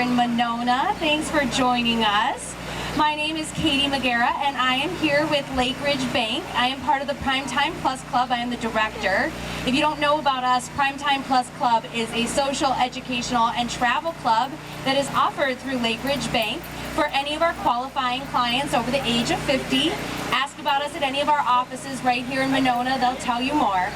in Monona. Thanks for joining us. My name is Katie Magera and I am here with Lake Ridge Bank. I am part of the Primetime Plus Club. I am the director. If you don't know about us, Primetime Plus Club is a social, educational, and travel club that is offered through Lake Ridge Bank for any of our qualifying clients over the age of 50. Ask about us at any of our offices right here in Monona. They'll tell you more.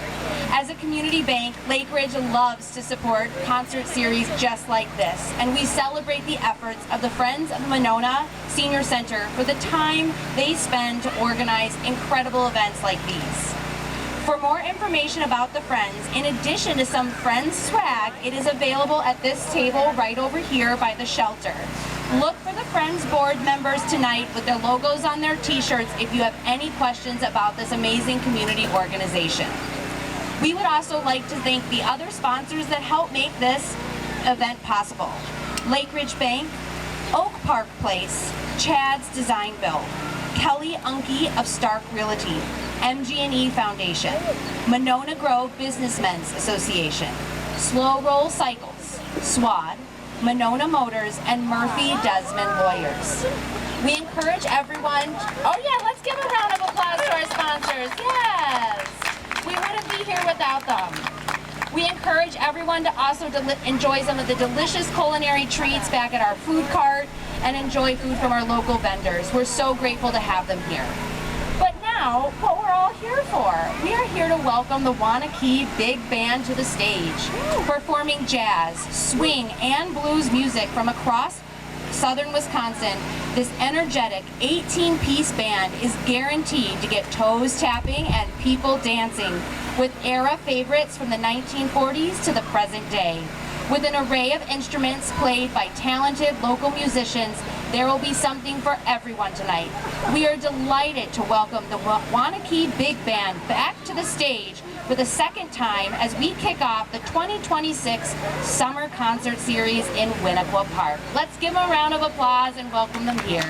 As a community bank, Lake Ridge loves to support concert series just like this, and we celebrate the efforts of the Friends of the Monona Senior Center for the time they spend to organize incredible events like these. For more information about the Friends, in addition to some Friends swag, it is available at this table right over here by the shelter. Look for the Friends board members tonight with their logos on their t-shirts if you have any questions about this amazing community organization. We would also like to thank the other sponsors that help make this event possible. Lake Ridge Bank, Oak Park Place, Chad's Design Build, Kelly Unke of Stark Realty, MG&E Foundation, Monona Grove Businessmen's Association, Slow Roll Cycles, SWAD, Monona Motors, and Murphy Desmond Lawyers. We encourage everyone, oh yeah, let's give a round of applause to our sponsors, yes! We wouldn't be here without them. We encourage everyone to also enjoy some of the delicious culinary treats back at our food cart and enjoy food from our local vendors. We're so grateful to have them here. But now, what we're all here for, we are here to welcome the Waunakee Big Band to the stage, performing jazz, swing, and blues music from across southern Wisconsin. This energetic 18-piece band is guaranteed to get toes tapping and people dancing with era favorites from the 1940s to the present day. With an array of instruments played by talented local musicians, there will be something for everyone tonight. We are delighted to welcome the Waunakee Big Band back to the stage for the second time as we kick off the 2026 Summer Concert Series in Winnequah Park. Let's give them a round of applause and welcome them here.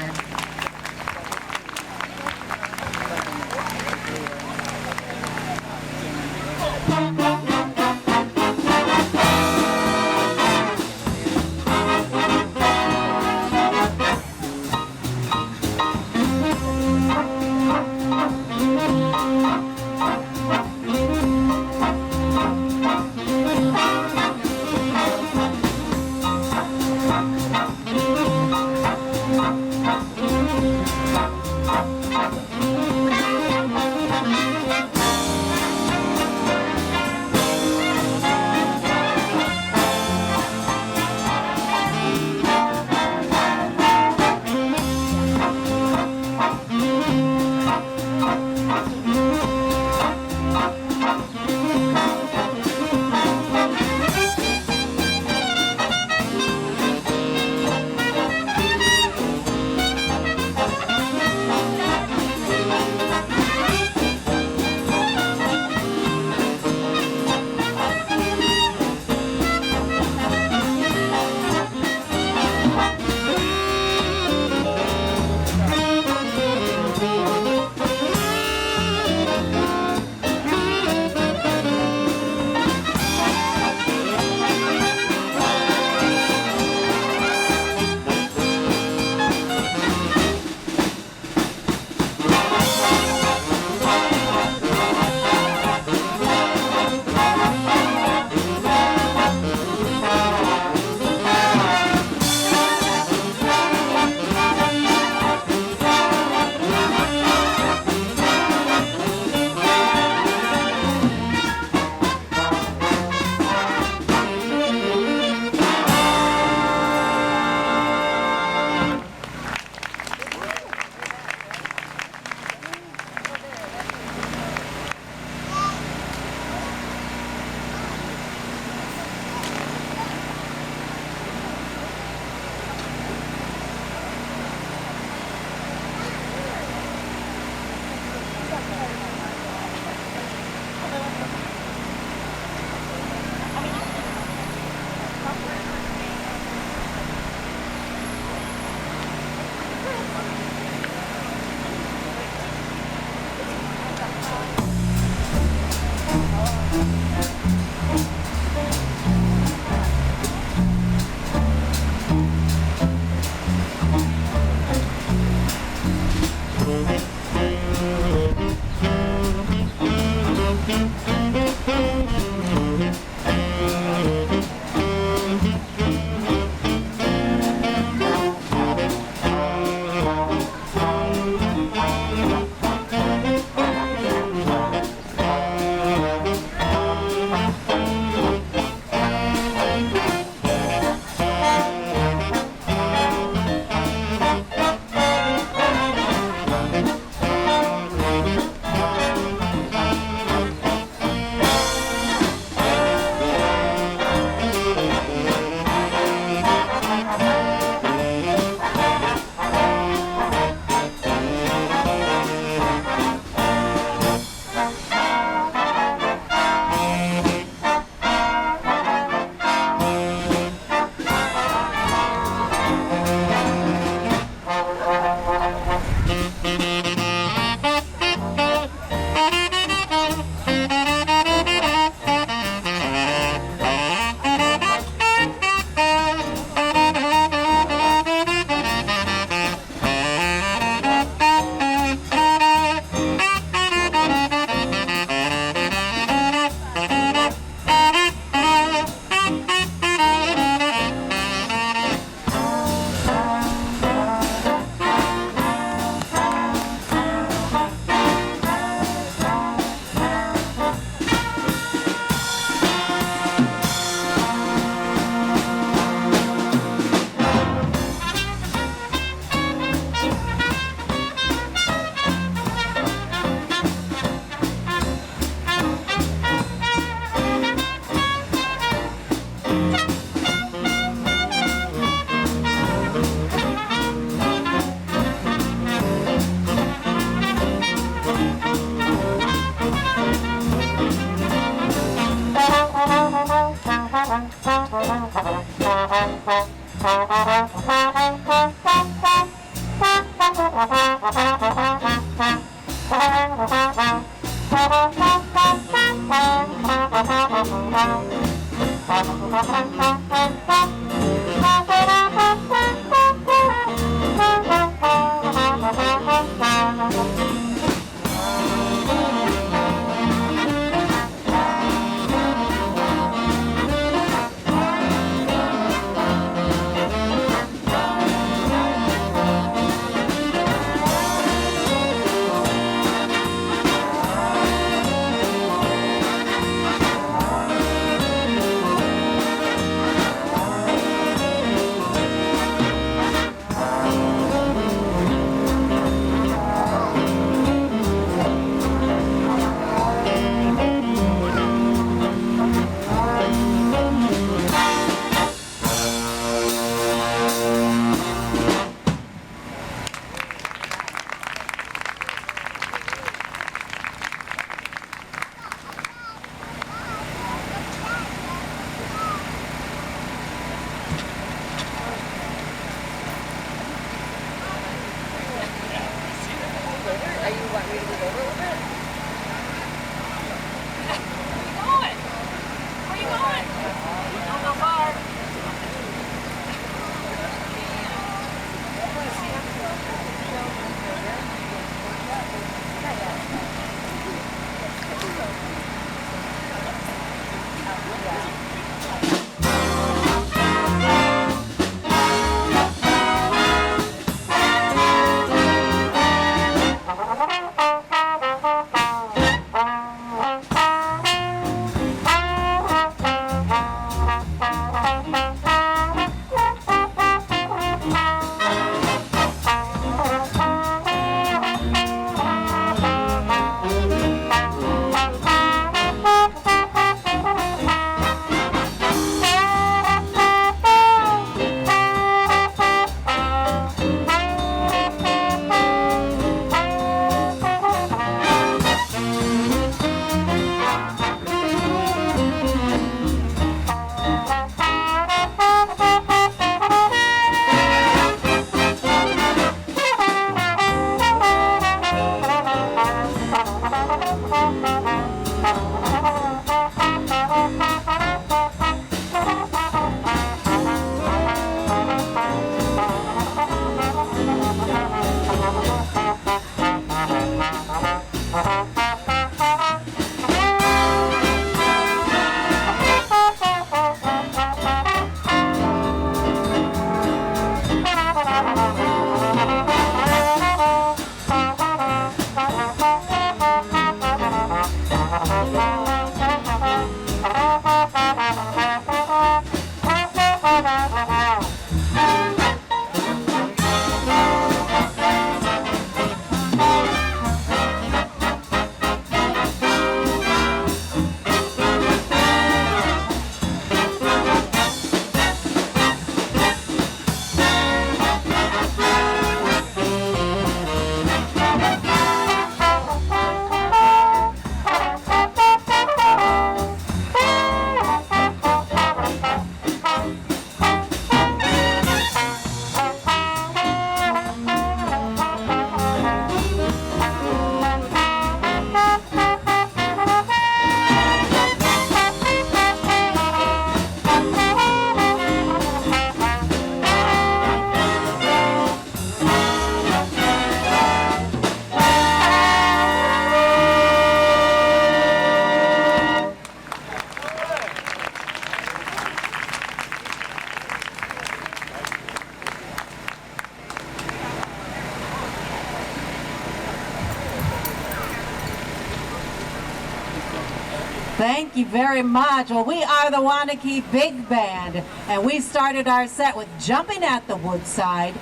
Thank you very much. Well, we are the Waunakee Big Band, and we started our set with Jumping at the Woodside,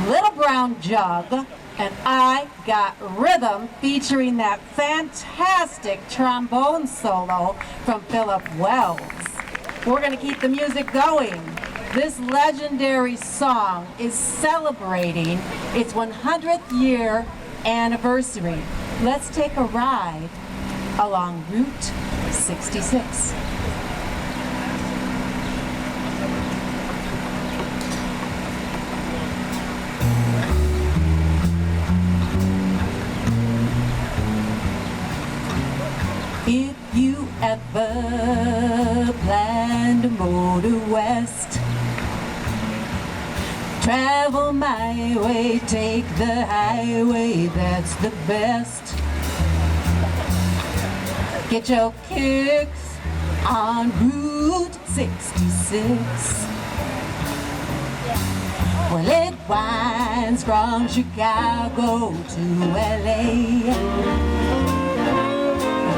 Little Brown Jug, and I Got Rhythm, featuring that fantastic trombone solo from Philip Wells. We're going to keep the music going. This legendary song is celebrating its 100th year anniversary. Let's take a ride along Route 66. Travel my way, take the highway, that's the best. Get your kicks on Route 66. Well, it winds from Chicago to LA.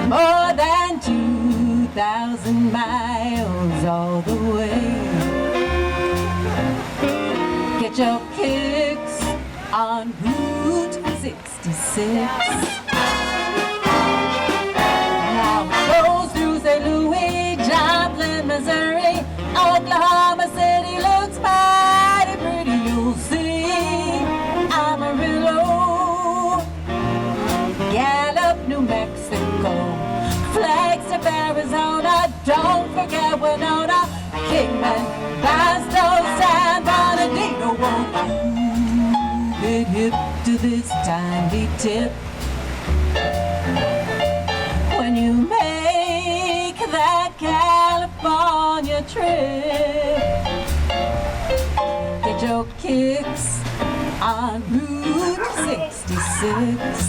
More than 2,000 miles all the way. Get your kicks on Route 66. Now it goes through St. Louis, Joplin, Missouri, Oklahoma City looks mighty pretty, you'll see. Amarillo, Gallup, New Mexico, Flagstaff, Arizona, don't forget Winona, Kingman, Basto, San Bernardino. Won't you get hip to this timely tip when you make that California trip? Get your kicks on Route 66.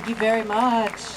Thank you very much.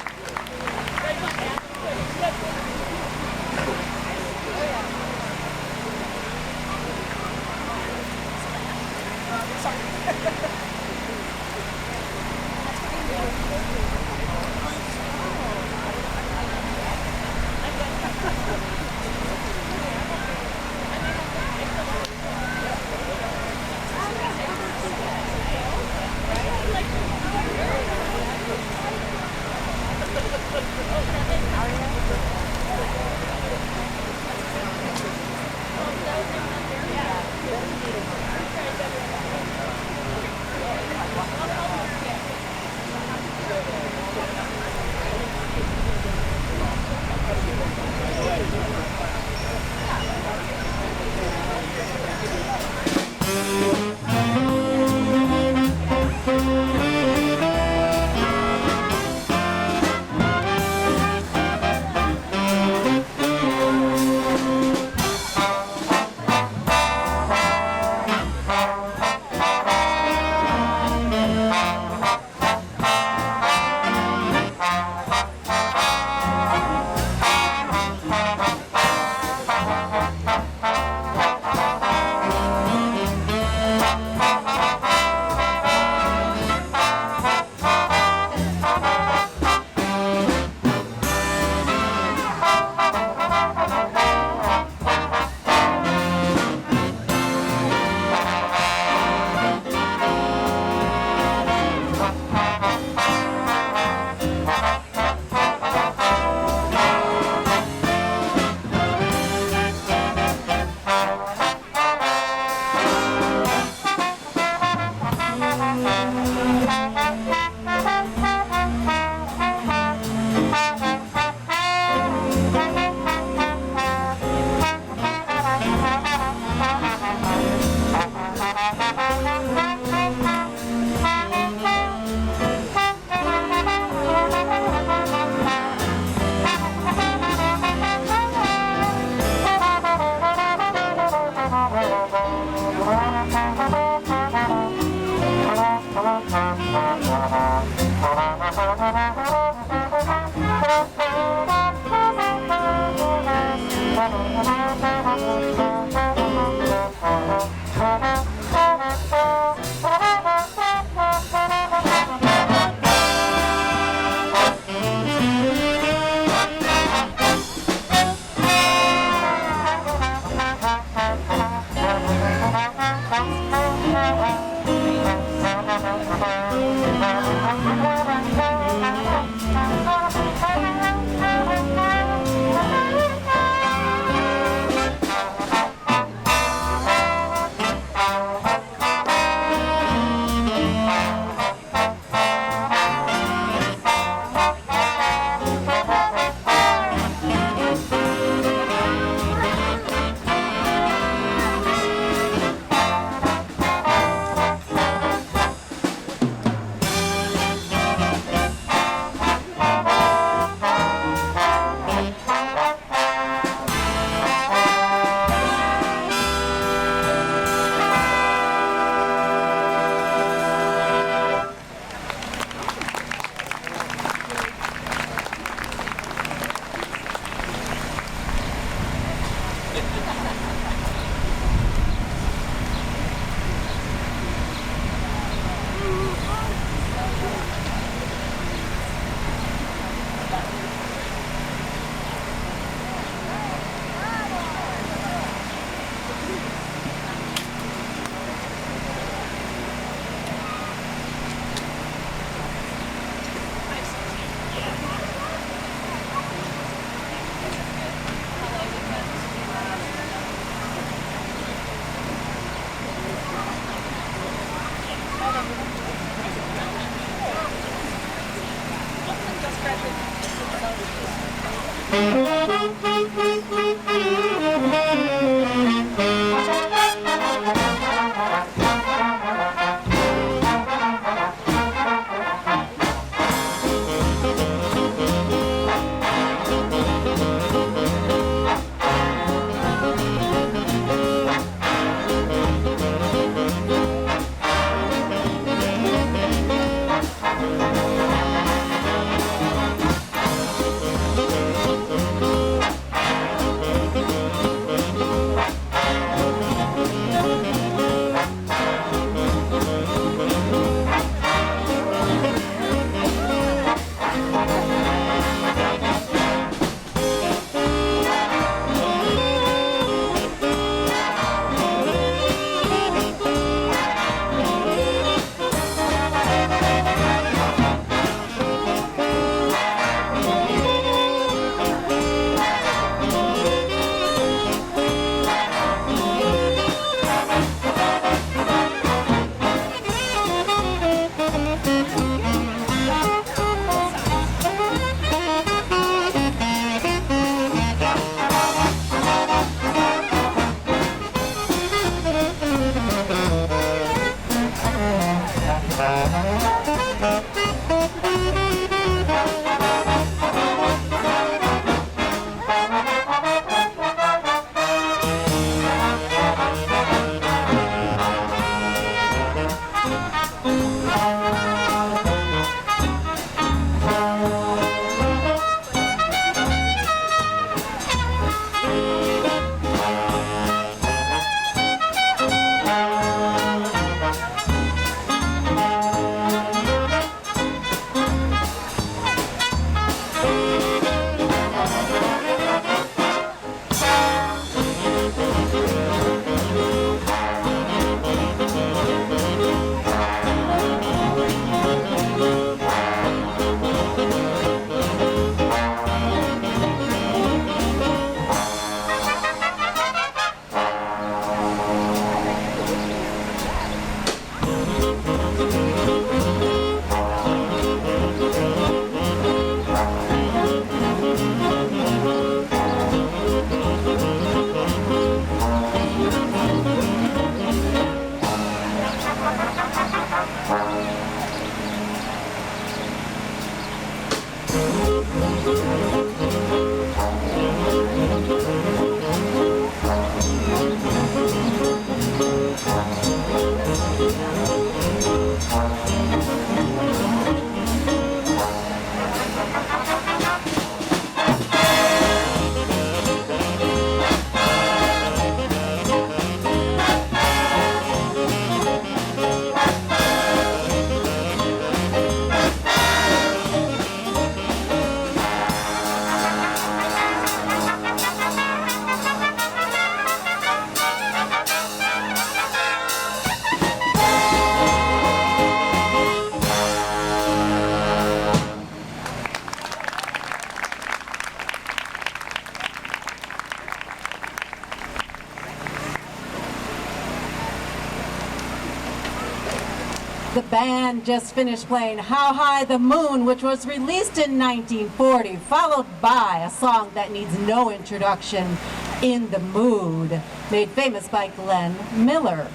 The band just finished playing How High the Moon, which was released in 1940, followed by a song that needs no introduction, In the Mood, made famous by Glenn Miller.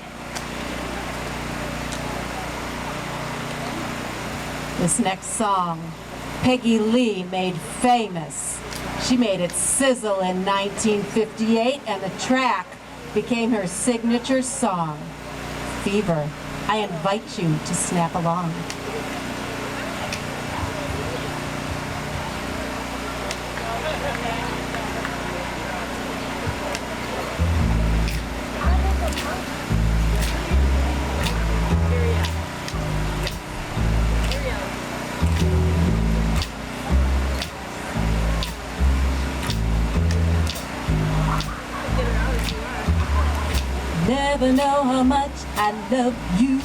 This next song, Peggy Lee made famous. She made it sizzle in 1958, and the track became her signature song, Fever. I invite you to snap along. Never know how much I love you.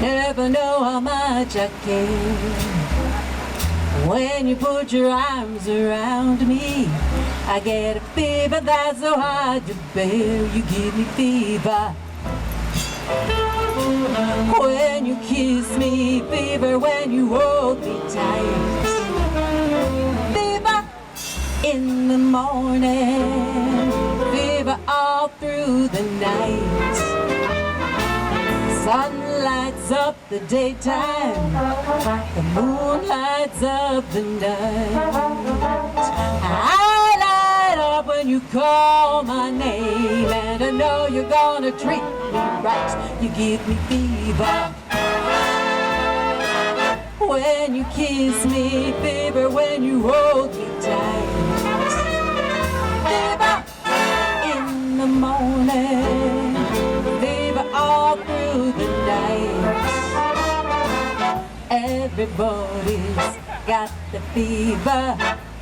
Never know how much I care. When you put your arms around me, I get a fever that's so hard to bear. You give me fever. When you kiss me, fever when you hold me tight. Fever in the morning, fever all through the night. Sun lights up the daytime, the moon lights up the night. I light up when you call my name, and I know you're gonna treat me right. You give me fever when you kiss me, fever when you hold me tight. Fever in the morning, fever all through the night. Everybody's got the fever,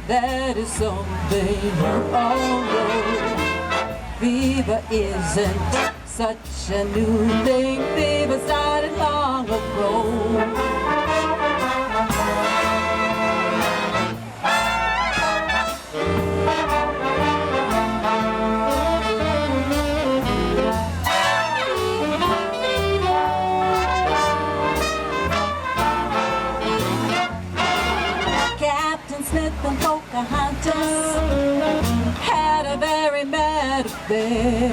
that is something you all know. Fever isn't such a new thing, fever started long ago. And Pocahontas had a very bad affair.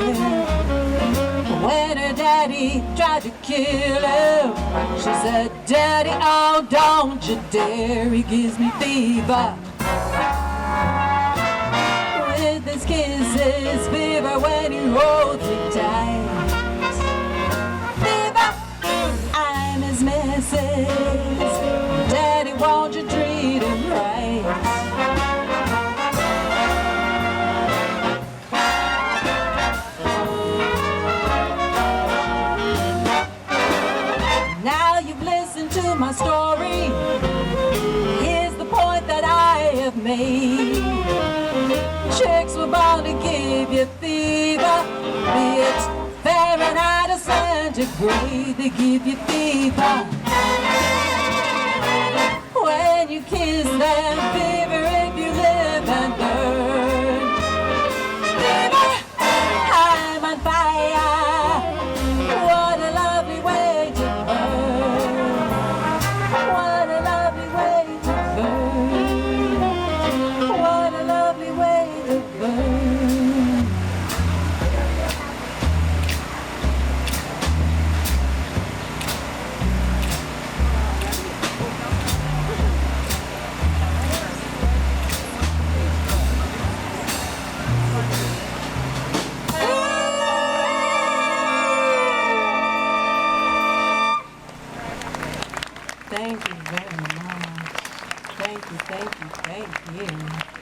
When her daddy tried to kill her, she said, Daddy, oh, don't you dare. He gives me fever with his kisses, fever when he holds me tight. Fever, I'm his missus. Daddy, won't you treat him right? Now you've listened to my story. Here's the point that I have made. Chicks were born to give you fever, be it Fahrenheit or centigrade. They give you fever when you kiss them, fever if you live and burn. Fever, I'm on fire. What a lovely way to burn. What a lovely way to burn. What a lovely way to burn. thank you, thank you, thank you.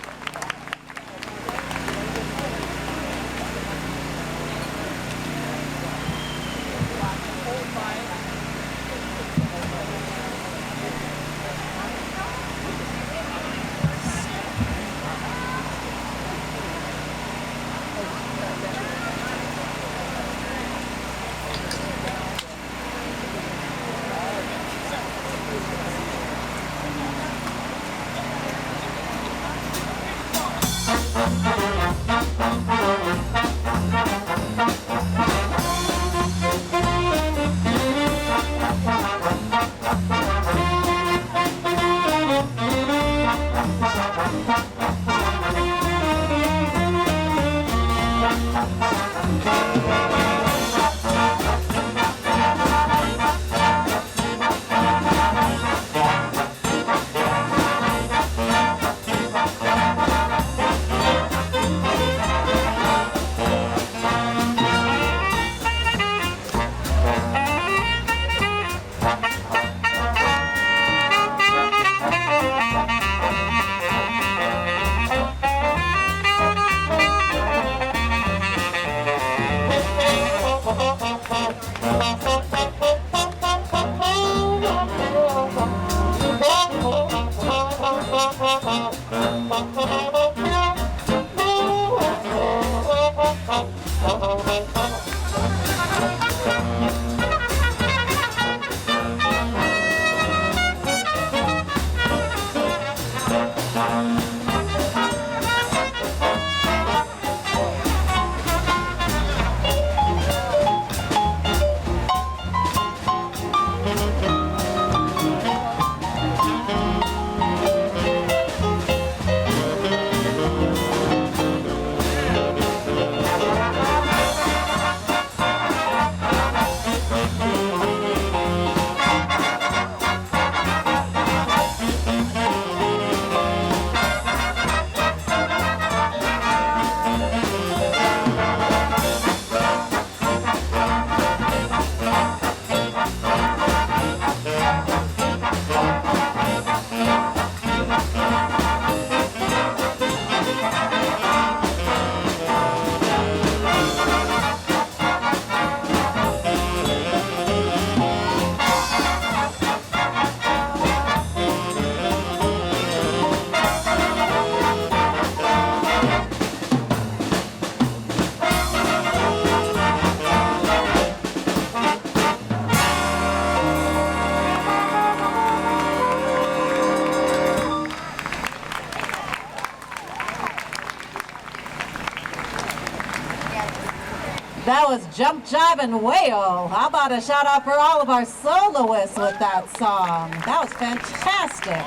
That was Jump, Jive, and Wail. How about a shout out for all of our soloists with that song? That was fantastic.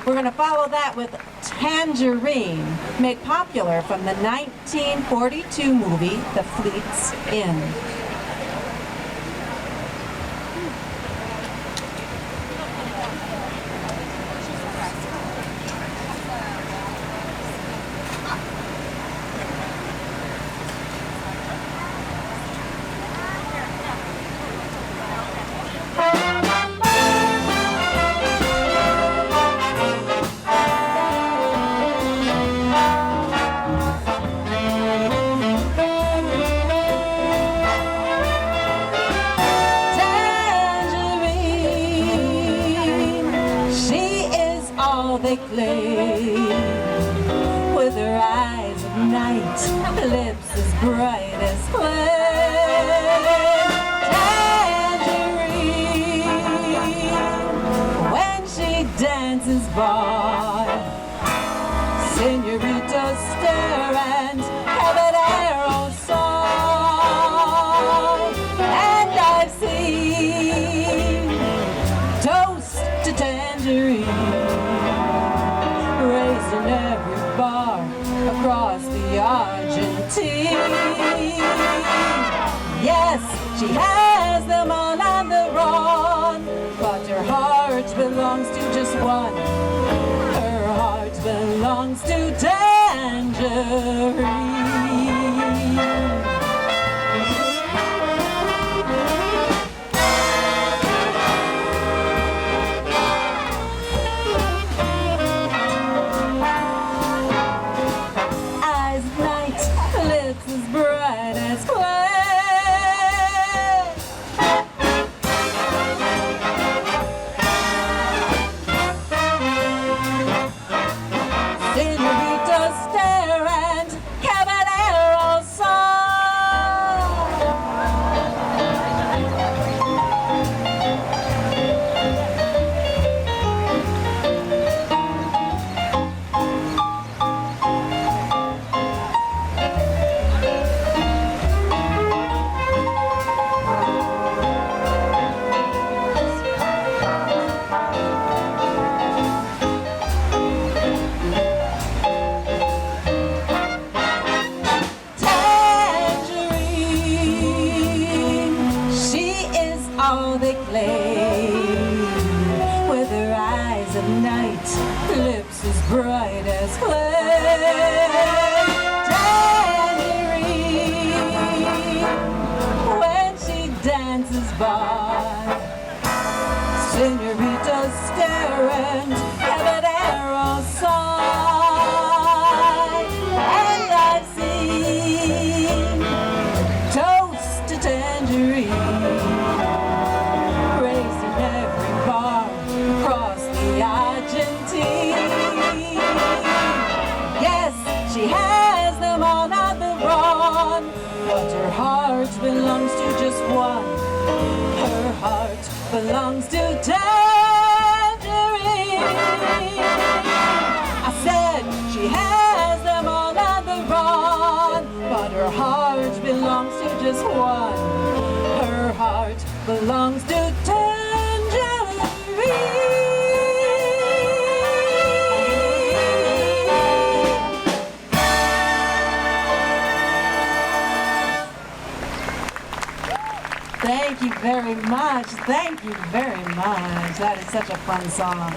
We're going to follow that with Tangerine, made popular from the 1942 movie The Fleet's Inn. They claim with her eyes of night, lips as bright as flame. Tangerine, when she dances by, senoritas stare and habanero song. And I've seen toast to Tangerine in every bar across the Argentine. Yes, she has them all on the run, but her heart belongs to just one. Her heart belongs to Tangerine. white, lips as bright as clay. Tangerine, when she dances by, señoritas stare and habanero sigh. And I've seen toast to tangerine racing every bar across the Argentine. Yes, she has them all on the run, but her heart belongs to just one. Her heart belongs to tangerine. I said she has them all on the run, but her heart belongs to just one. Her heart belongs to tangerine. Thank you very much. Thank you very much. That is such a fun song.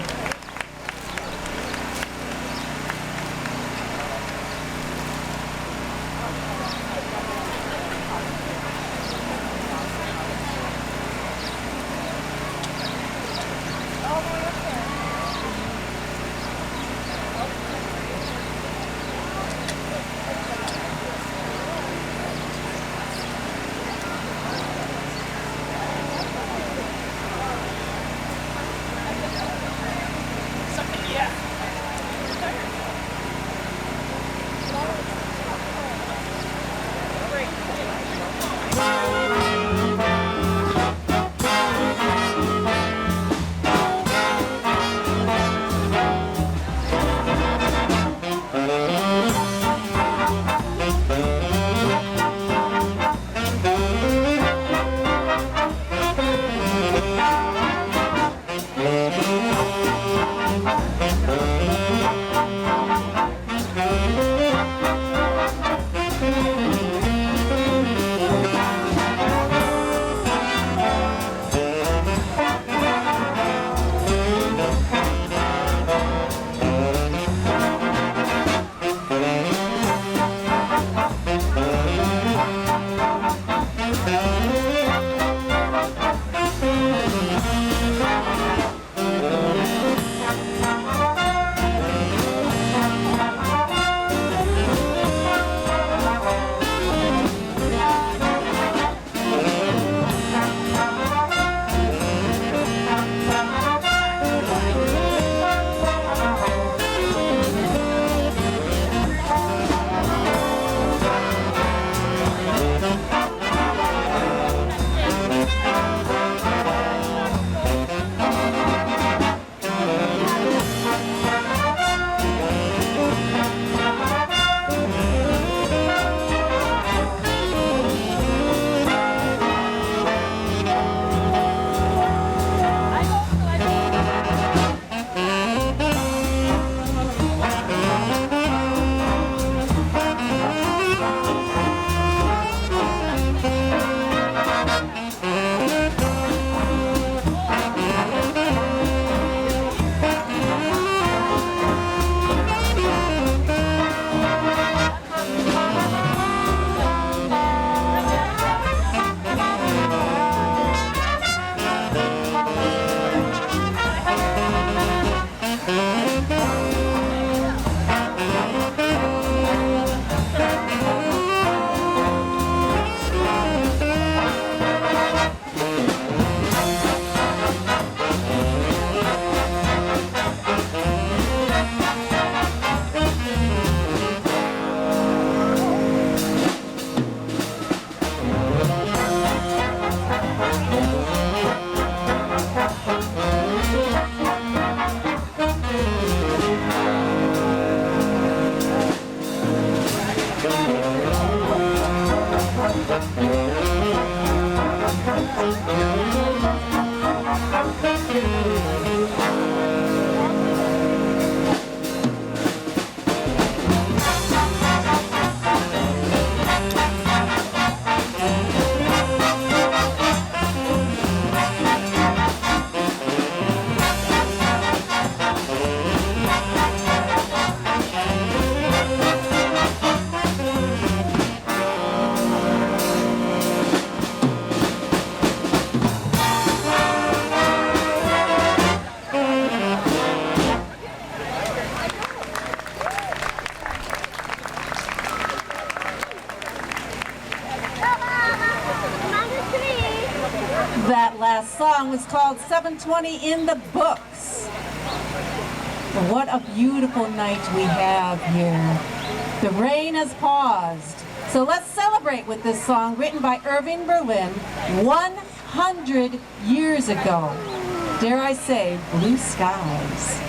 song was called 720 in the Books. What a beautiful night we have here. The rain has paused. So let's celebrate with this song written by Irving Berlin 100 years ago. Dare I say, Blue Skies.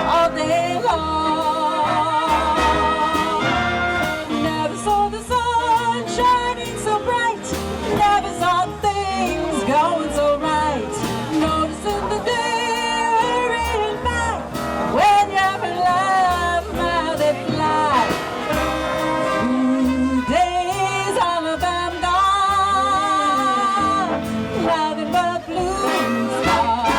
All day long. Never saw the sun shining so bright. Never saw things going so right. Noticing the day hurrying by. When you're in love, how they fly. Blue days, all of them gone. Nothing but blue skies.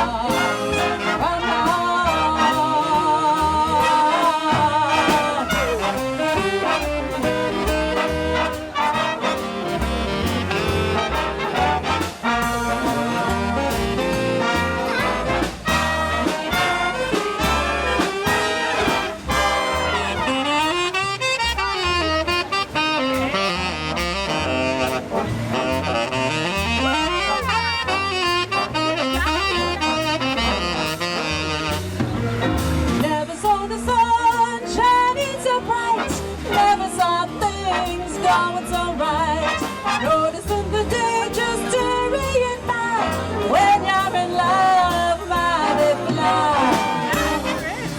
Going so right, noticing the day just hurrying by. When you're in love, how they fly.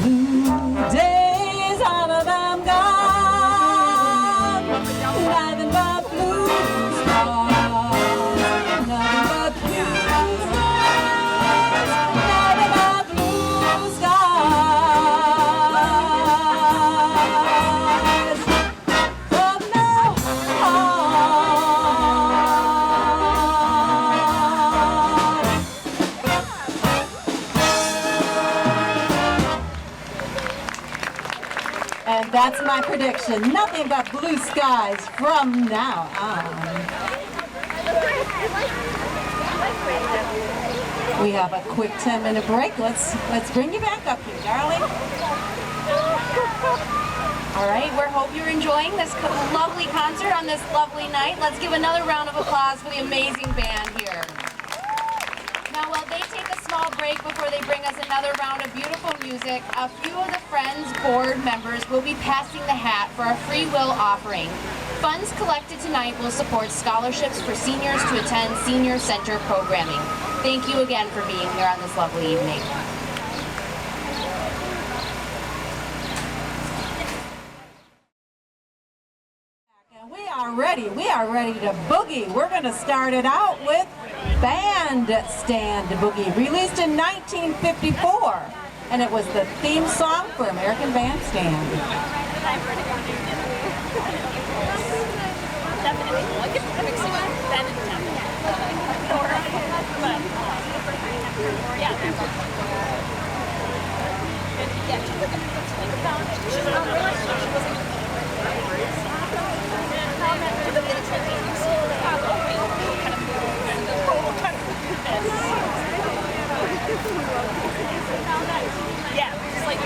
Blue days, all of them gone. Nothing but blue skies. Nothing but blue skies. Nothing but blue skies. And that's my prediction. Nothing but blue skies from now on. We have a quick 10-minute break. Let's bring you back up here, darling. All right, we hope you're enjoying this lovely concert on this lovely night. Let's give another round of applause for the amazing band here. Now, while they take a small break before they bring us another round of beautiful music, a few of the Friends board members will be passing the hat for a free will offering. Funds collected tonight will support scholarships for seniors to attend senior center programming. Thank you again for being here on this lovely evening. We are ready to boogie. We're going to start it out with Bandstand Boogie, released in 1954, and it was the theme song for American Bandstand. Yeah, just like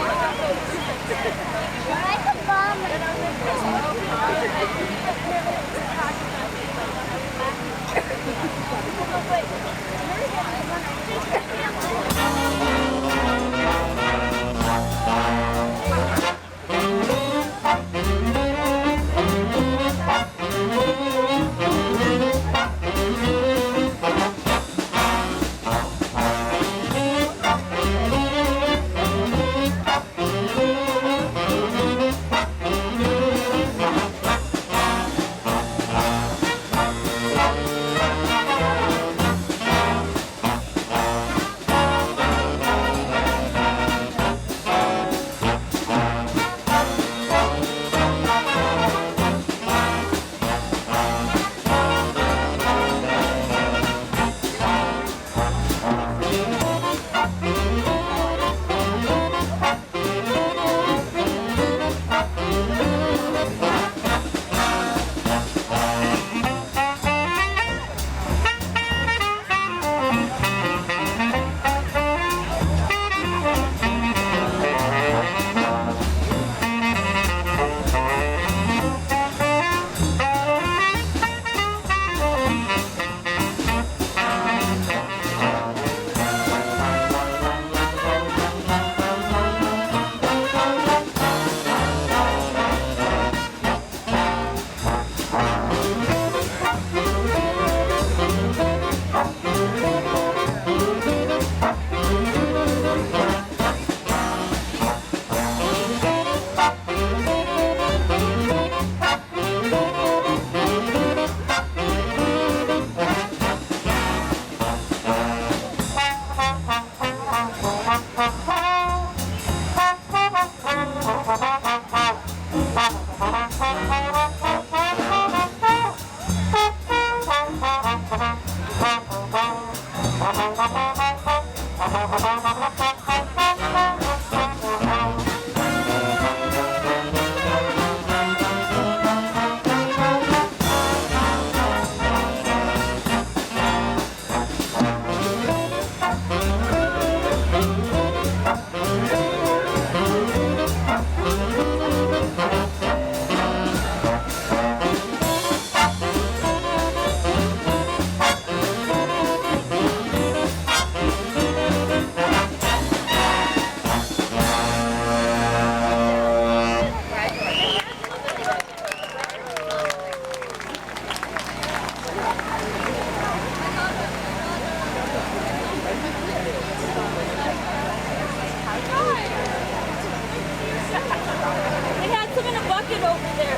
over there.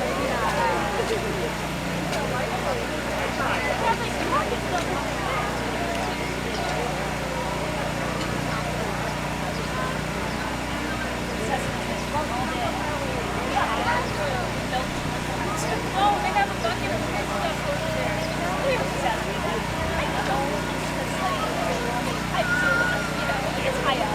Oh, they have a bucket of stuff over there. I don't, because like, I do, you know, it's high up.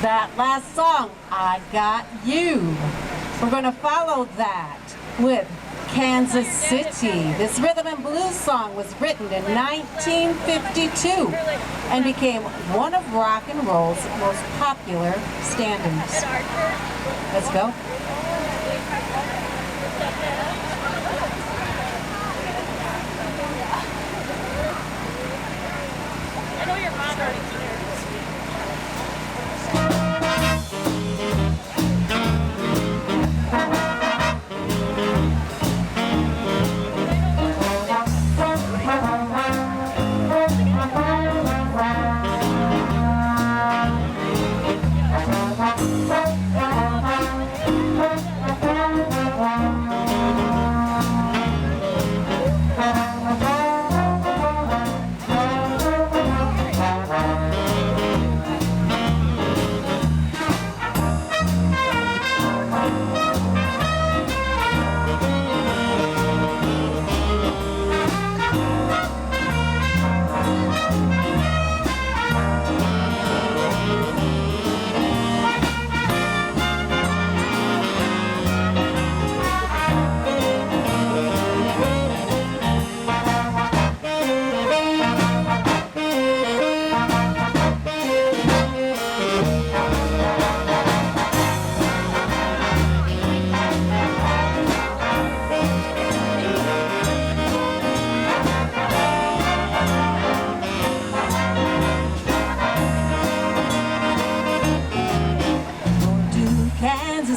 That last song, I Got You. We're going to follow that with Kansas City. This rhythm and blues song was written in 1952 and became one of rock and roll's most popular standards. Let's go. I know your mom already here. Thank you.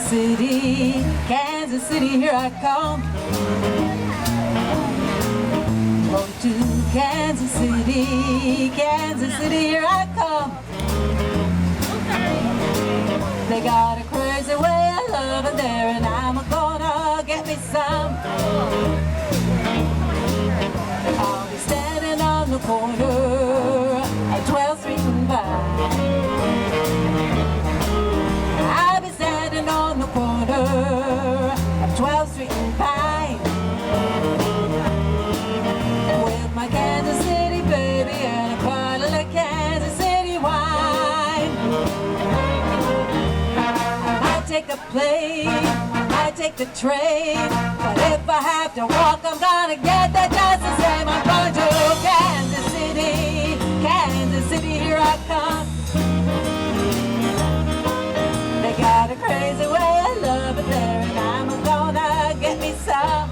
City, Kansas City, here I come. Oh, to Kansas City, Kansas City, here I come. They got a crazy way of loving there, and I'm gonna get me some. I'll be standing on the corner at 12th Street and Vine. I'll be standing on the corner at 12th Street and Vine with my Kansas City baby and a bottle of Kansas City wine. I take a plane, I take the train, but if I have to walk, I'm gonna get there just the same. I'm going to Kansas City, Kansas City, here I come. They got a crazy way of loving there, and I'm gonna get me some.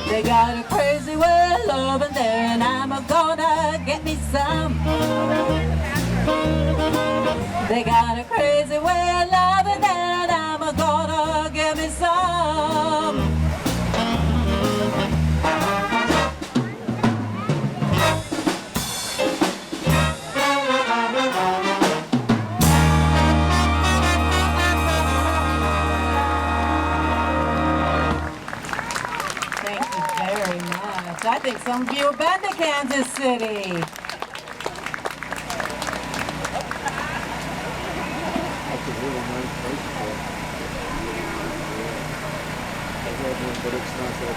They got a crazy way of loving there, and I'm gonna get me some. They got a crazy way of loving there, and I'm gonna get me some. Thank you very much. I think some of you have been to Kansas City. That's a really nice place for it. But it's not that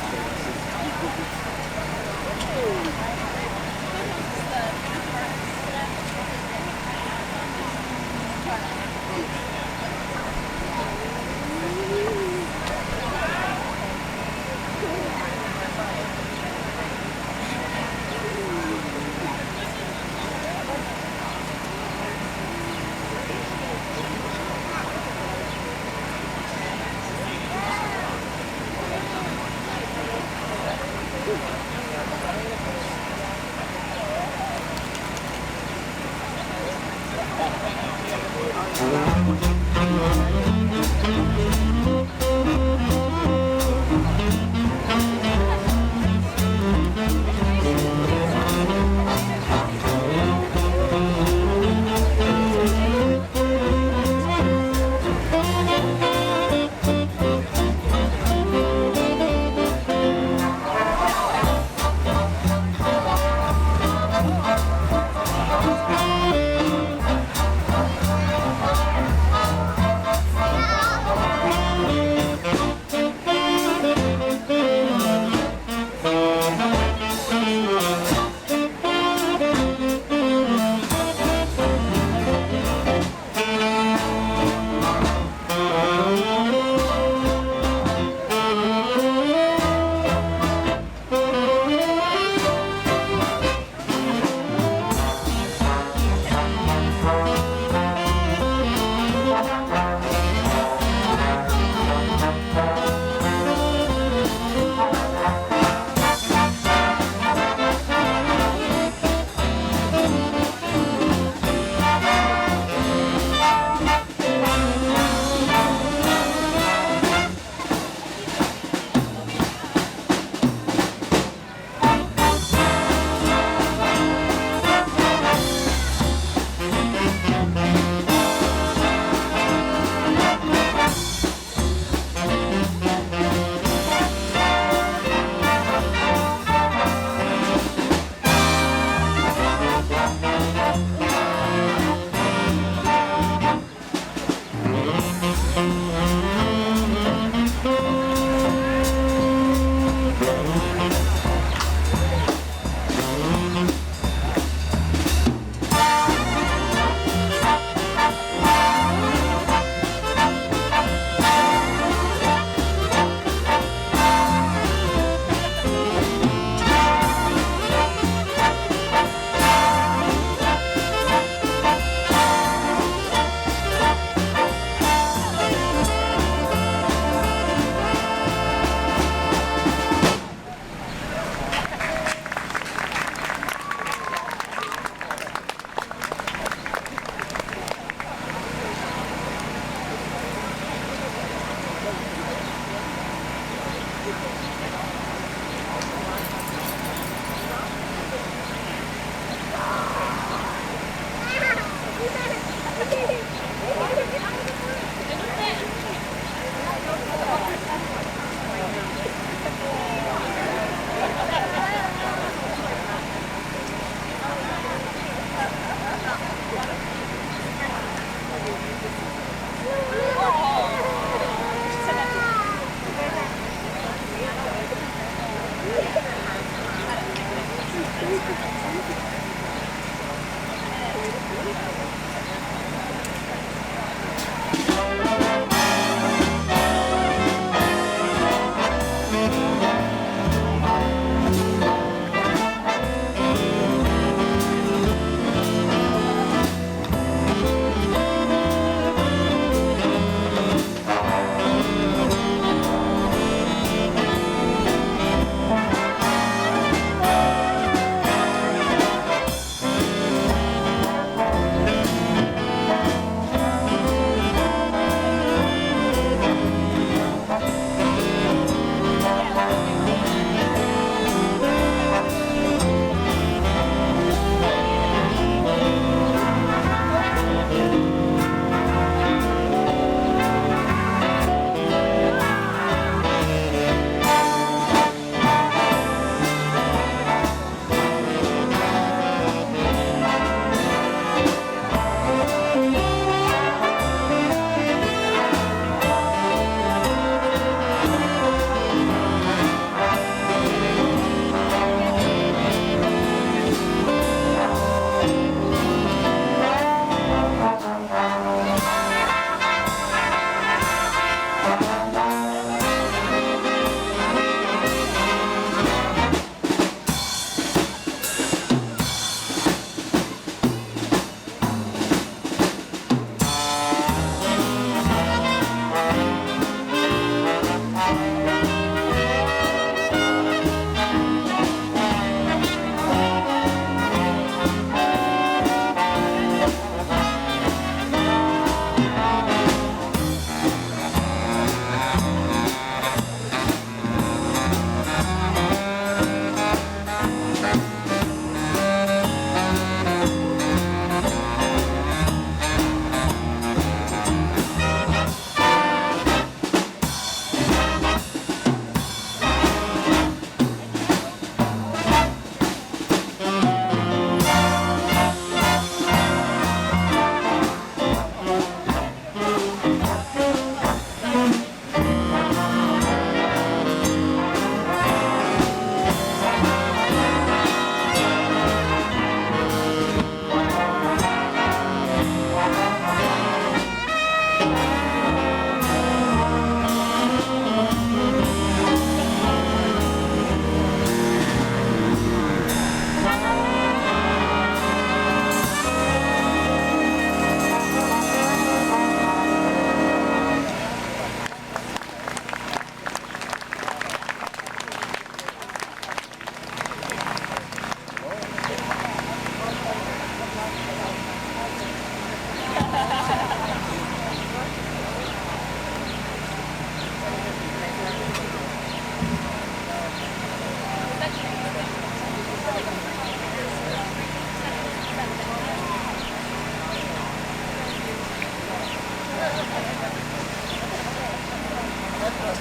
Today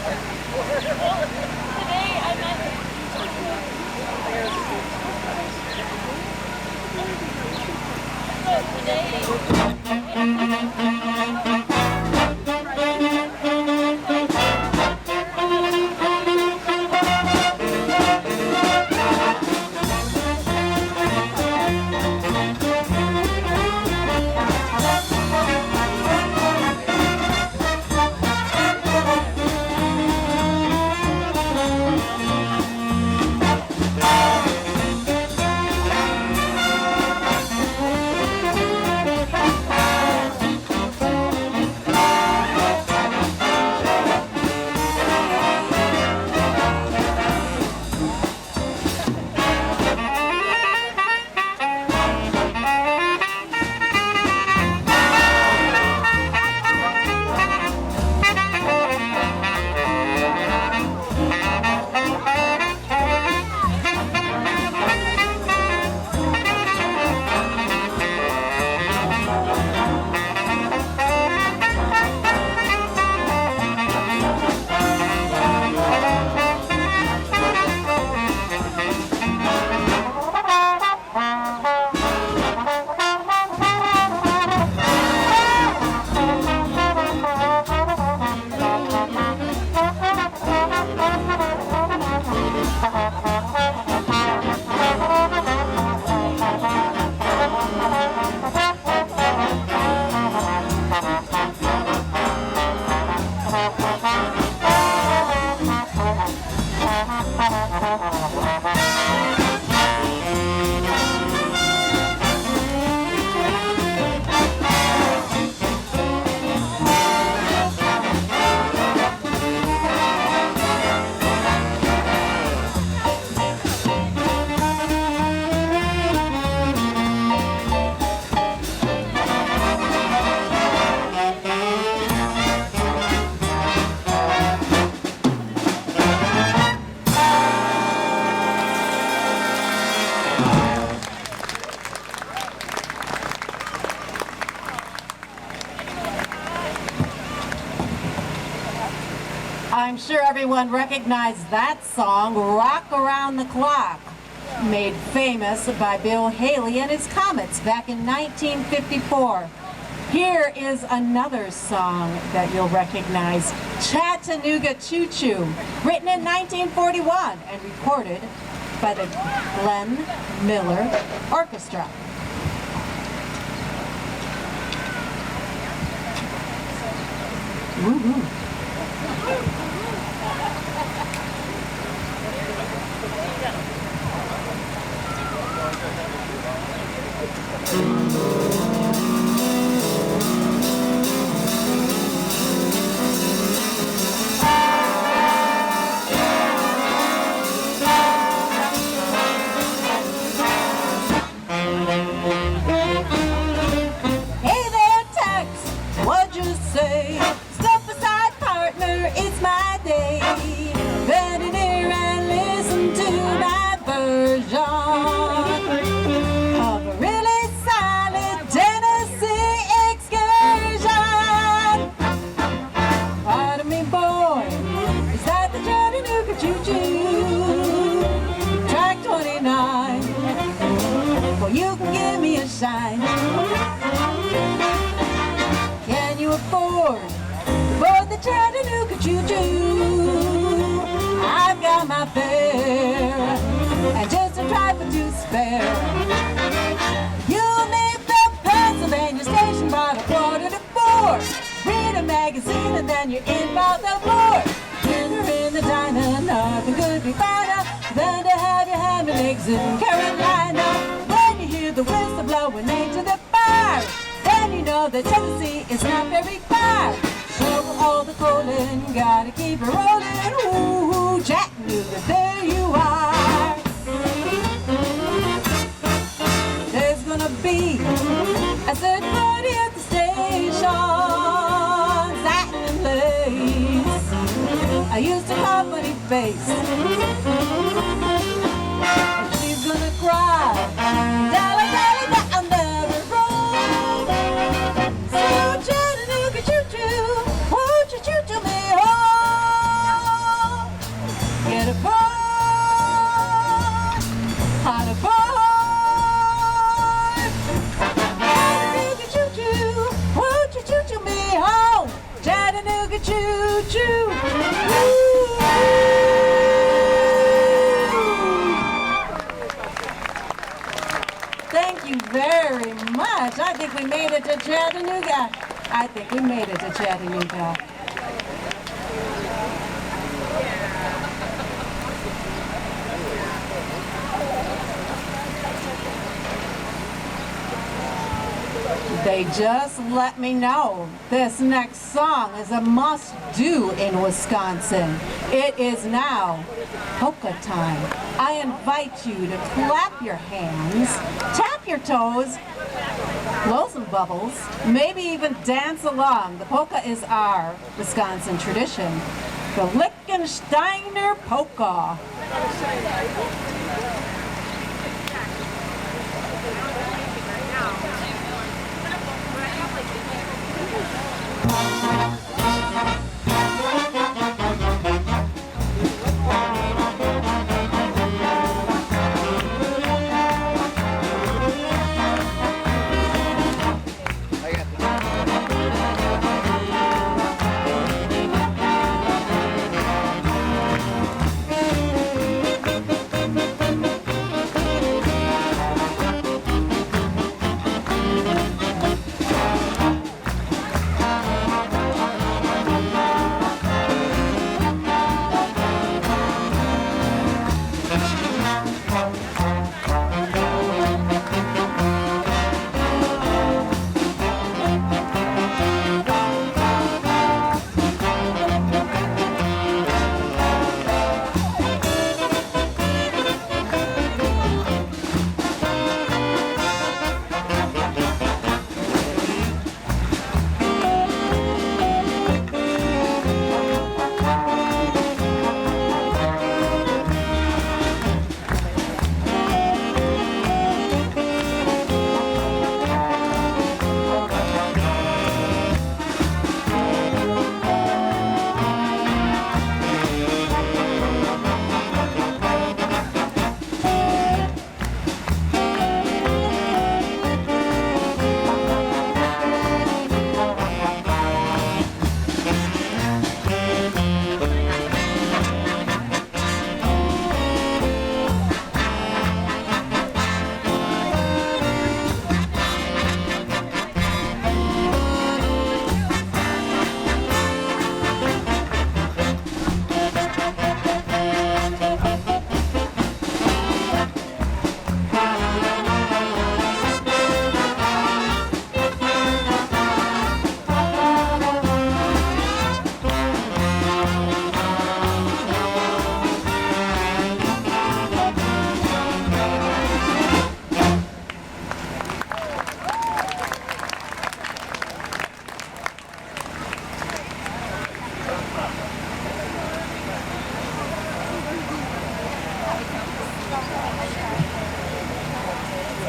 I met I'm sure everyone recognized that song, Rock Around the Clock, made famous by Bill Haley and his Comets back in 1954. Here is another song that you'll recognize, Chattanooga Choo Choo, written in 1941 and recorded by the Glenn Miller Orchestra. Woo-hoo. Hey there, Tex, what'd you say? Step aside, partner, it's my day. Bend in here and listen to my version of a really solid Tennessee excursion. Pardon me, boy, is that the Chattanooga choo-choo? Track 29, well, you can give me a shine. Can you afford the Chattanooga choo-choo? I've got my fare and just a trifle to spare. You leave the Pennsylvania station by the 3:45. Read a magazine and then you're in by the floor. Dinner in the diner, nothing could be finer than to have your ham and eggs in Carolina. When you hear the whistle blowing into the fire, then you know that Tennessee is not very far. Shovel all the coaling, gotta keep it rolling. Ooh, Chattanooga, there you are. There's gonna be a third party at the station, satin and lace. I used to call Funny Face, and she's gonna cry, dolly, dolly, down the road. So Chattanooga choo-choo, won't you choo-choo me home? much. I think we made it to Chattanooga. I think we made it to Chattanooga. They just let me know this next song is a must-do in Wisconsin. It is now polka time. I invite you to clap your hands, tap your toes, blow some bubbles, maybe even dance along. The polka is our Wisconsin tradition. The Lichtensteiner polka.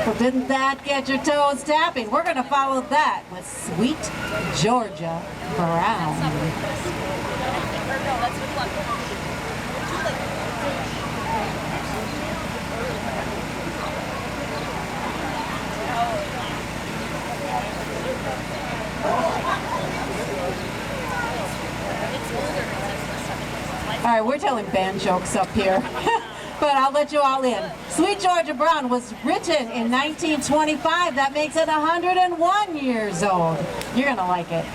Well, didn't that get your toes tapping? We're going to follow that with Sweet Georgia Brown. All right, we're telling band jokes up here, but I'll let you all in. Sweet Georgia Brown was written in 1925. That makes it 101 years old. You're gonna like it.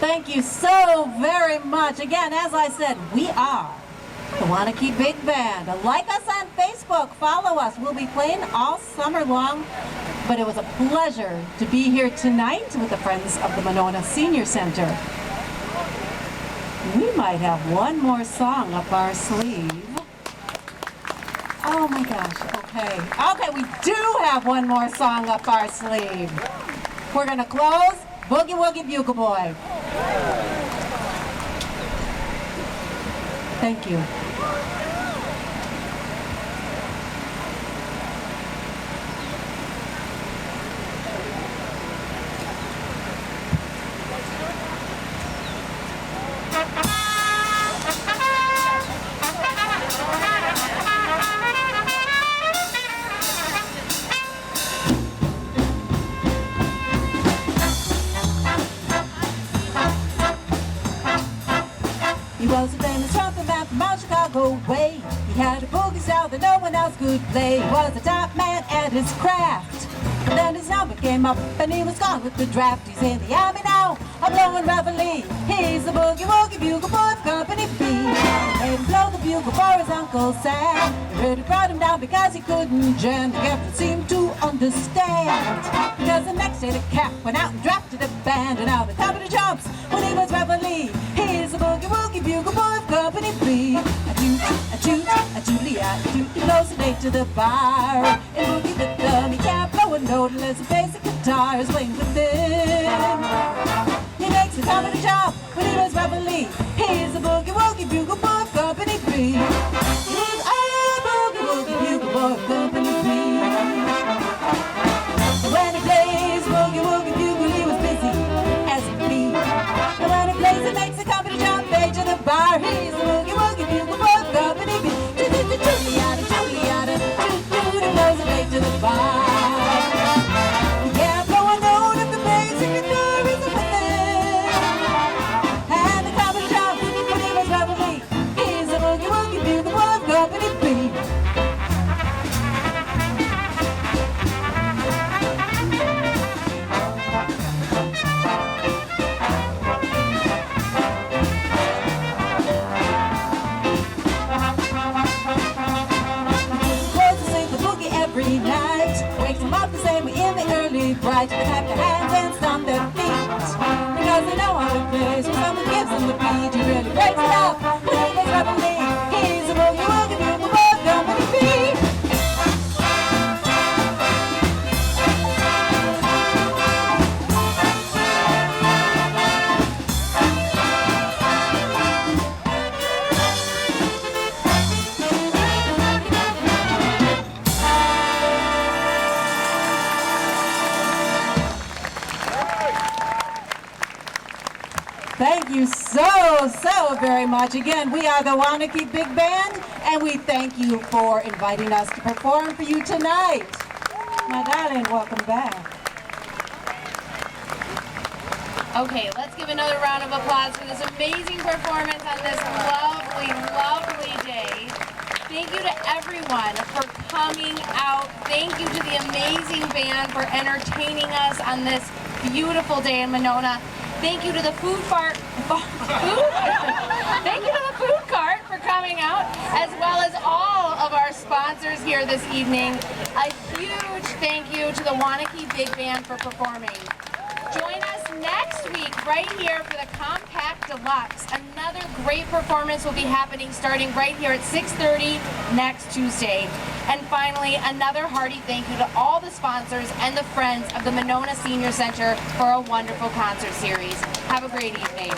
thank you so very much. Again, as I said, we are the Waunakee Big Band. Like us on Facebook, follow us. We'll be playing all summer long, but it was a pleasure to be here tonight with the Friends of the Winnequah Senior Center. We might have one more song up our sleeve. Oh my gosh, okay. Okay, we do have one more song up our sleeve. We're gonna close Boogie Woogie Bugle Boy. Thank you. He was a famous trumpet man from out Chicago way. He had a boogie style that no one else could play. He was a top man at his craft. But then his number came up and he was gone with the draft. He's in the army now, a blowing reveille. He's the boogie woogie bugle boy of Company B. Made him blow the bugle for his Uncle Sam. He really brought him down because he couldn't jam. The captain seemed to understand, because the next day the cap went out and drafted a band. And now the company jumps when he was reveille. He's the boogie woogie bugle boy of Company B. A toot, a Julia, a toot, he blows the day to the bar. In boogie with them, he can't blow a note unless a basic guitar is playing with him. He makes the company jump when he was reveille. He's the boogie woogie bugle boy of Company B. He's a boogie woogie bugle boy of Company B. When he plays boogie woogie bugle, he was busy as a bee. And when he plays, it makes the company jump way to the bar. He's the boogie woogie bugle boy of Company B. Juliana, Juliana, toot, he blows the way to the bar. He can't blow a note if the basic guitar isn't with him. And the company jump when he was reveille. He's the boogie woogie bugle boy of Company B. Every night, wakes them up the same way in the early bright. They clap their hands and stomp their feet, because they know how to play. So someone gives them the beat. He really breaks it up when he was reveille. He's a boogie woogie bugle boy of Company B. Thank you so very much. Again, we are the Waunakee Big Band, and we thank you for inviting us to perform for you tonight. My darling, welcome back. Okay, let's give another round of applause for this amazing performance on this lovely, lovely day. Thank you to everyone for coming out. Thank you to the amazing band for entertaining us on this beautiful day in Winnequah. Thank you to the food cart. Thank you to the food cart for coming out, as well as all of our sponsors here this evening. A huge thank you to the Waunakee Big Band for performing. Join us next week right here for the Compact Deluxe. Another great performance will be happening starting right here at 6:30 next Tuesday. And finally, another hearty thank you to all the sponsors and the friends of the Winnequah Senior Center for a wonderful concert series. Have a great evening.